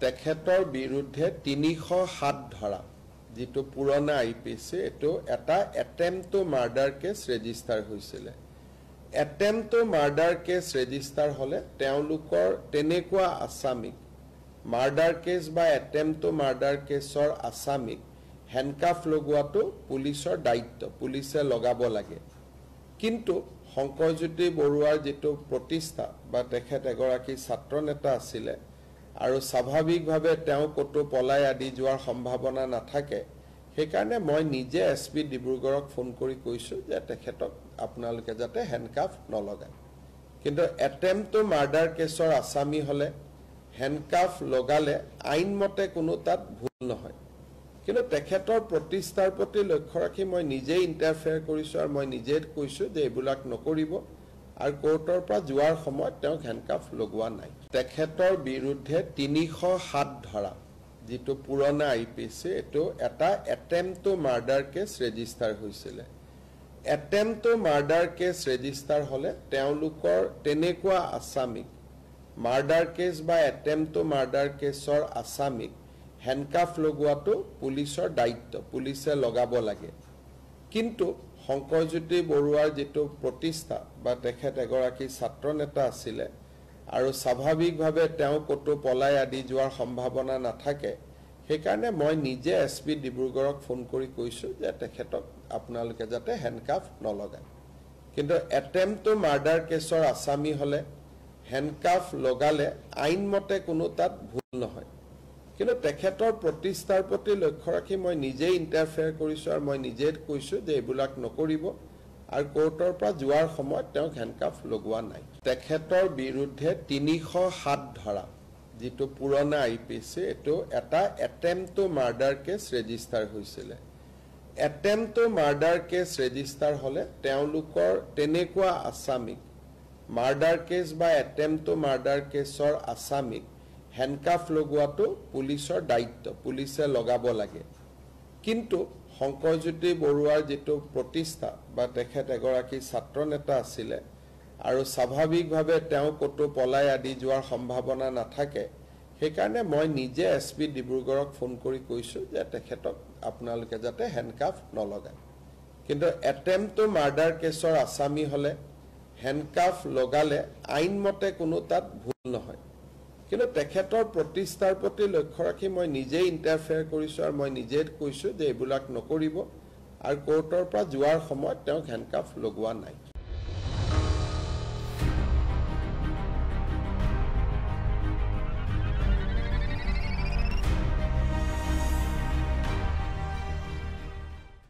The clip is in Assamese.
তেখেতৰ বিৰুদ্ধে ৩০৭ ধাৰা যেটো পুৰণা আইপিসি এটো এটা attempt to murder case register হৈছিল attempt to murder case register হলে তেওঁলোকৰ তেনেকুৱা আসামিক মাৰ্ডাৰ কেছ বা অ্যাটেম্প্ট টু মাৰ্ডাৰ কেছৰ আসামিক হ্যান্ডকাফ লগোৱাটো পুলিচৰ দায়িত্ব পুলিচে লগাব লাগে কিন্তু শংকৰজ্যোতি বৰুৱাৰ যেটো প্ৰতিষ্ঠা বা তেখেত এগৰাকী ছাত্ৰ নেতা আছিল আৰু স্বাভাৱিকভাৱে তেওঁ কতো পলাই আদি যোৱাৰ সম্ভাৱনা নাথাকে সেইকাৰণে মই নিজে এসপি ডিব্ৰুগড়ক ফোন কৰি কৈছো যে তেখেতক আপোনালোকে যাতে হ্যান্ডকাফ নলগায় কিন্তু অ্যাটেম্প্ট টু মাৰ্ডাৰ কেছৰ আসামি হলে হ্যান্ডকাফ লগালে আইনমতে কোনো তাত ভুল নহয় কিন্তু তেখেতৰ প্ৰতিষ্ঠাৰ প্ৰতি লক্ষ্য ৰাখি মই নিজে ইন্টাৰফেয়াৰ কৰিছো আৰু মই নিজে কৈছো যে এইবিলাক নকৰিব আৰু কোৰ্টৰ পৰা যোৱাৰ সময়ত তেওঁ হ্যান্ডকাফ লগোৱা নাই তেখেতৰ বিৰুদ্ধে ৩০৭ ধাৰা যেটো পুৰণা আইপিসি এটো এটা attempt to murder case register হৈছিল attempt to murder case register হলে তেওঁলোকৰ তেনেকুৱা আসামিক মাৰ্ডাৰ কেছ বা অ্যাটেম্প্ট টু মাৰ্ডাৰ কেছৰ আসামিক হ্যান্ডকাফ লগোৱাটো পুলিচৰ দায়িত্ব পুলিচে লগাব লাগে কিন্তু শংকৰজ্যোতি বৰুৱাৰ যেটো প্ৰতিষ্ঠা বা তেখেত এগৰাকী ছাত্ৰ নেতা আছিল আৰু স্বাভাৱিকভাৱে তেওঁ কতো পলাই আদি যোৱাৰ সম্ভাৱনা নাথাকে সেইকাৰণে মই নিজে এসপি ডিব্ৰুগড়ক ফোন কৰি কৈছো যে তেখেতক আপোনালোকে যাতে হ্যান্ডকাফ নলগায় কিন্তু অ্যাটেম্প্ট টু মাৰ্ডাৰ কেছৰ আসামি হলে হ্যান্ডকাফ লগালে আইনমতে কোনো তাত ভুল নহয় কিন্তু তেখেতৰ প্ৰতিষ্ঠাৰ প্ৰতি লক্ষ্য ৰাখি মই নিজে ইন্টাৰফেয়াৰ কৰিছো আৰু মই নিজে কৈছো যে এইবিলাক নকৰিব আৰু কোৰ্টৰ পৰা যোৱাৰ সময়ত তেওঁ হ্যান্ডকাফ লগোৱা নাই তেখেতৰ বিৰুদ্ধে ৩০৭ ধাৰা যেটো পুৰণা আইপিসি এটো এটা attempt to murder case register হৈছিল attempt to murder case register হলে তেওঁলোকৰ তেনেকুৱা আসামিক মাৰ্ডাৰ কেছ বা অ্যাটেম্প্ট টু মাৰ্ডাৰ কেছৰ আসামিক হ্যান্ডকাফ লগোৱাটো পুলিচৰ দায়িত্ব পুলিচে লগাব লাগে কিন্তু শংকৰজ্যোতি বৰুৱাৰ যেটো প্ৰতিষ্ঠা বা তেখেত এগৰাকী ছাত্ৰ নেতা আছিল আৰু স্বাভাৱিকভাৱে তেওঁ কতো পলাই আদি যোৱাৰ সম্ভাৱনা নাথাকে সেইকাৰণে মই নিজে এসপি ডিব্ৰুগড়ক ফোন কৰি কৈছো যে তেখেতক আপোনালোকে যাতে হ্যান্ডকাফ নলগায় কিন্তু অ্যাটেম্প্ট টু মাৰ্ডাৰ কেছৰ আসামি হলে হ্যান্ডকাফ লগালে আইনমতে কোনো তাত ভুল নহয় কিন্তু তেখেতৰ প্ৰতিষ্ঠাৰ প্ৰতি লক্ষ্য ৰাখি মই নিজে ইন্টাৰফেয়াৰ কৰিছো আৰু মই নিজে কৈছো যে এইবিলাক নকৰিব আৰু কোৰ্টৰ পৰা যোৱাৰ সময়ত তেওঁ হ্যান্ডকাফ লগোৱা নাই